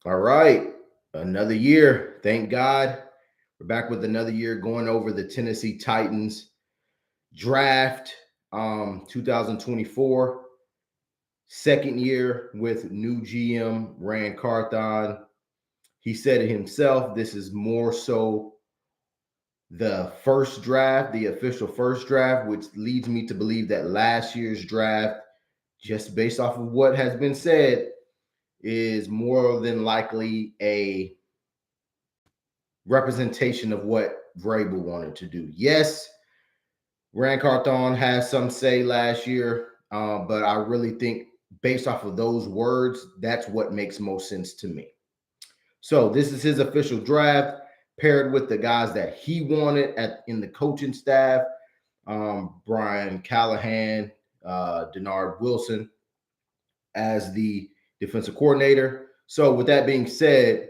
All right. Another year. Thank God. We're back with another year going over the Tennessee Titans draft 2024. Second year with new GM Rand Carthon. He said it himself. This is more so the first draft, the official first draft, which leads me to believe that last year's draft, just based off of what has been said, is more than likely a representation of what Vrabel wanted to do. Yes, Rand Carthon has some say last year, but I really think based off of those words, that's what makes most sense to me. So this is his official draft paired with the guys that he wanted in the coaching staff, Brian Callahan, Denard Wilson as the defensive coordinator. So with that being said,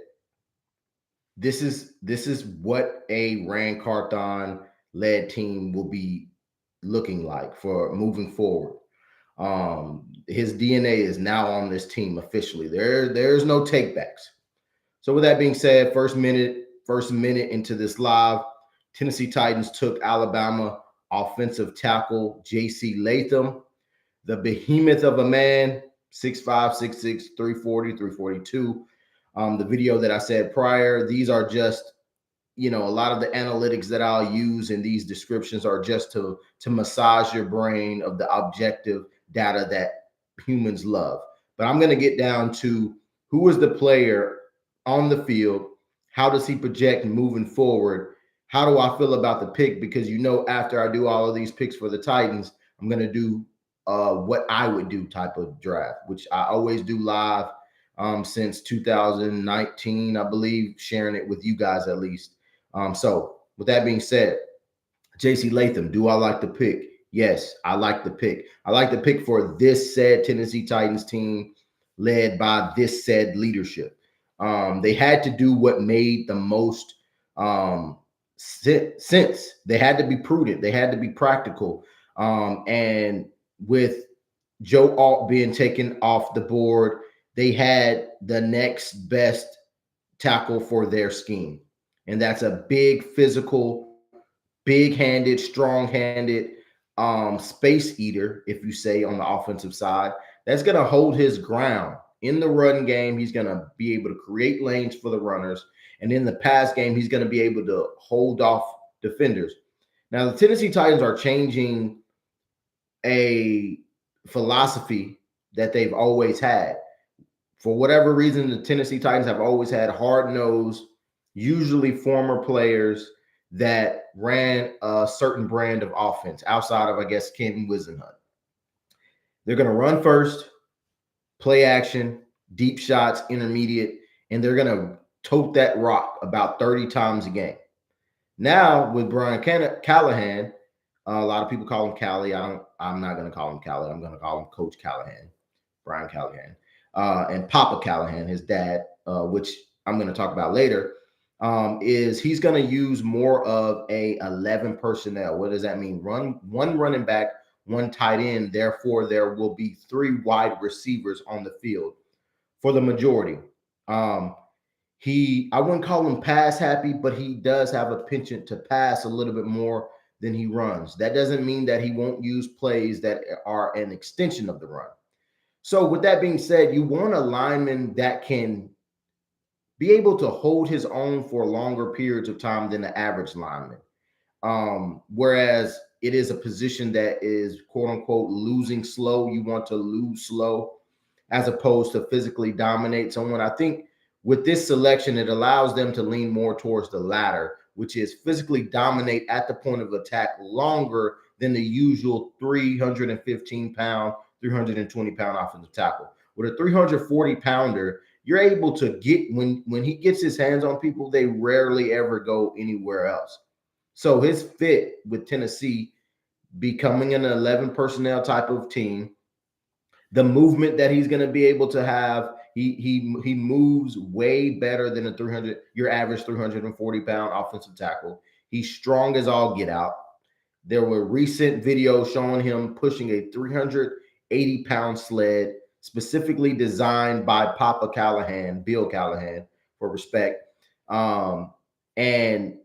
this is what a Rand Carthon led team will be looking like for moving forward. His DNA is now on this team officially. There's no takebacks. So with that being said, first minute into this live, Tennessee Titans took Alabama offensive tackle JC Latham, the behemoth of a man, 6'5", 6'6", 340, 342. The video that I said prior, these are just, a lot of the analytics that I'll use in these descriptions are just to massage your brain of the objective data that humans love. But I'm going to get down to who is the player on the field, how does he project moving forward, how do I feel about the pick, because after I do all of these picks for the Titans, I'm going to do what I would do type of draft, which I always do live since 2019, I believe, sharing it with you guys at least. So with that being said, JC Latham, do I like the pick? Yes, I like the pick. I like the pick for this said Tennessee Titans team led by this said leadership. They had to do what made the most sense. They had to be prudent. They had to be practical. And with Joe Alt being taken off the board, they had the next best tackle for their scheme. And that's a big physical, big-handed, strong-handed space eater, if you say, on the offensive side. That's going to hold his ground. In the run game, he's going to be able to create lanes for the runners. And in the pass game, he's going to be able to hold off defenders. Now, the Tennessee Titans are changing a philosophy that they've always had. For whatever reason, the Tennessee Titans have always had hard-nosed, usually former players that ran a certain brand of offense outside of, I guess, Ken Wisenhunt. They're going to run first, play action, deep shots, intermediate, and they're going to tote that rock about 30 times a game. Now with Brian Callahan, a lot of people call him Callie. I'm not going to call him Callie. I'm going to call him Coach Callahan, Brian Callahan, and Papa Callahan, his dad, which I'm going to talk about later. Is he's going to use more of a 11 personnel. What does that mean? One running back, one tight end. Therefore, there will be 3 wide receivers on the field for the majority. I wouldn't call him pass happy, but he does have a penchant to pass a little bit more than he runs. That doesn't mean that he won't use plays that are an extension of the run. So with that being said, you want a lineman that can be able to hold his own for longer periods of time than the average lineman. Whereas it is a position that is quote unquote losing slow. You want to lose slow as opposed to physically dominate someone. I think with this selection, it allows them to lean more towards the latter, which is physically dominate at the point of attack longer than the usual 315-pound, 320-pound offensive tackle. With a 340-pounder, you're able to get, when he gets his hands on people, they rarely ever go anywhere else. So his fit with Tennessee becoming an 11 personnel type of team, the movement that he's going to be able to have, he moves way better than your average 340-pound offensive tackle. He's strong as all get out. There were recent videos showing him pushing a 380-pound sled specifically designed by Papa Callahan, Bill Callahan, for respect. And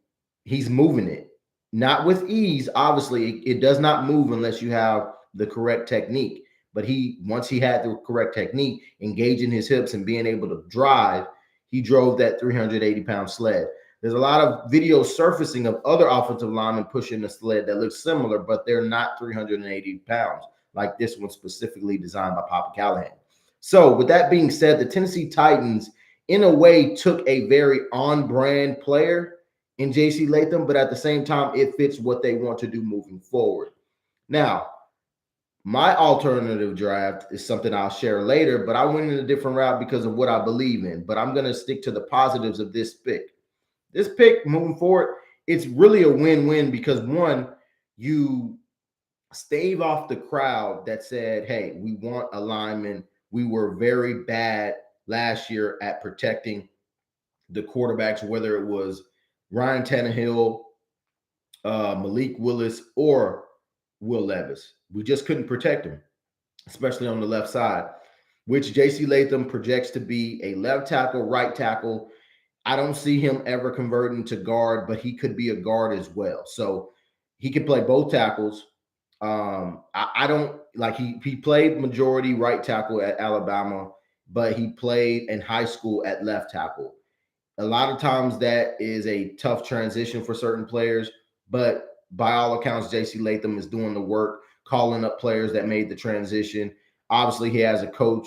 he's moving it, not with ease. Obviously, it does not move unless you have the correct technique. But once he had the correct technique, engaging his hips and being able to drive, he drove that 380-pound sled. There's a lot of video surfacing of other offensive linemen pushing the sled that looks similar, but they're not 380 pounds like this one specifically designed by Papa Callahan. So with that being said, the Tennessee Titans, in a way, took a very on-brand player in JC Latham, but at the same time, it fits what they want to do moving forward. Now, my alternative draft is something I'll share later, but I went in a different route because of what I believe in. But I'm going to stick to the positives of this pick. This pick moving forward, it's really a win-win because, one, you stave off the crowd that said, hey, we want a lineman. We were very bad last year at protecting the quarterbacks, whether it was Ryan Tannehill, Malik Willis, or Will Levis. We just couldn't protect him, especially on the left side, which JC Latham projects to be a left tackle, right tackle. I don't see him ever converting to guard, but he could be a guard as well. So he could play both tackles. I don't like he played majority right tackle at Alabama, but he played in high school at left tackle. A lot of times that is a tough transition for certain players, but by all accounts, JC Latham is doing the work, calling up players that made the transition. Obviously, he has a coach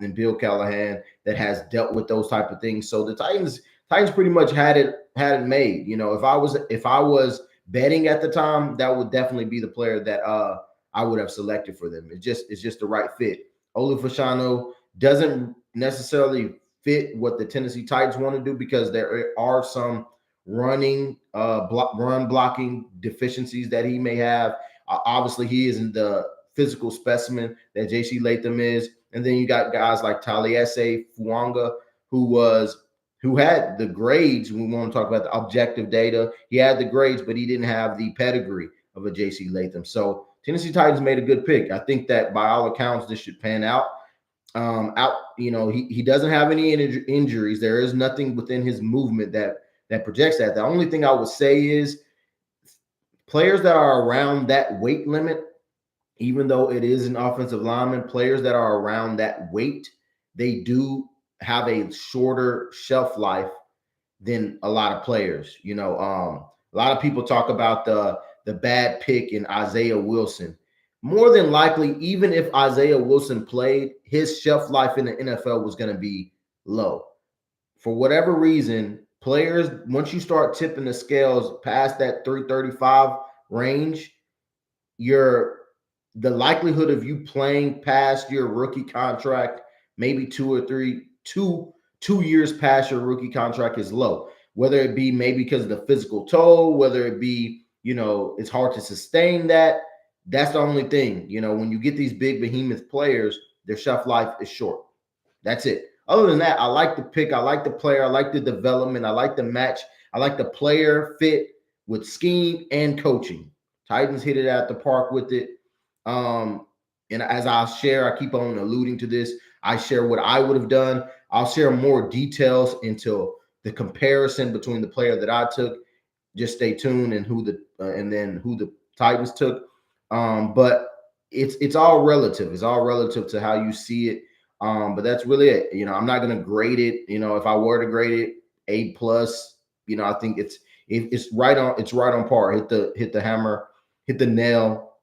in Bill Callahan that has dealt with those type of things. So the Titans pretty much had it made. You know, if I was betting at the time, that would definitely be the player that I would have selected for them. It's just the right fit. Olu Fashanu doesn't necessarily fit what the Tennessee Titans want to do because there are some run blocking deficiencies that he may have. Obviously, he isn't the physical specimen that JC Latham is. And then you got guys like Taliese Fuanga, who had the grades. We want to talk about the objective data. He had the grades, but he didn't have the pedigree of a JC Latham. So Tennessee Titans made a good pick. I think that by all accounts, this should pan out. He doesn't have any injuries. There is nothing within his movement that projects that. The only thing I would say is players that are around that weight limit, even though it is an offensive lineman, players that are around that weight, they do have a shorter shelf life than a lot of players. You know, a lot of people talk about the bad pick in Isaiah Wilson. More than likely, even if Isaiah Wilson played, his shelf life in the NFL was going to be low. For whatever reason, players, once you start tipping the scales past that 335 range, the likelihood of you playing past your rookie contract, maybe 2 years past your rookie contract is low. Whether it be maybe because of the physical toll, whether it be, it's hard to sustain that. That's the only thing. When you get these big behemoth players, their shelf life is short. That's it. Other than that, I like the pick. I like the player. I like the development. I like the match. I like the player fit with scheme and coaching. Titans hit it at the park with it. And as I'll share, I keep on alluding to this. I share what I would have done. I'll share more details into the comparison between the player that I took. Just stay tuned and who the Titans took. But it's all relative. It's all relative to how you see it. But that's really it. I'm not going to grade it. If I were to grade it A+, I think it's right on. It's right on par. Hit the hammer, hit the nail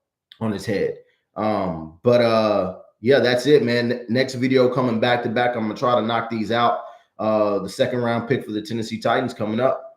on his head. Yeah, that's it, man. Next video coming back to back. I'm gonna try to knock these out. The second round pick for the Tennessee Titans coming up.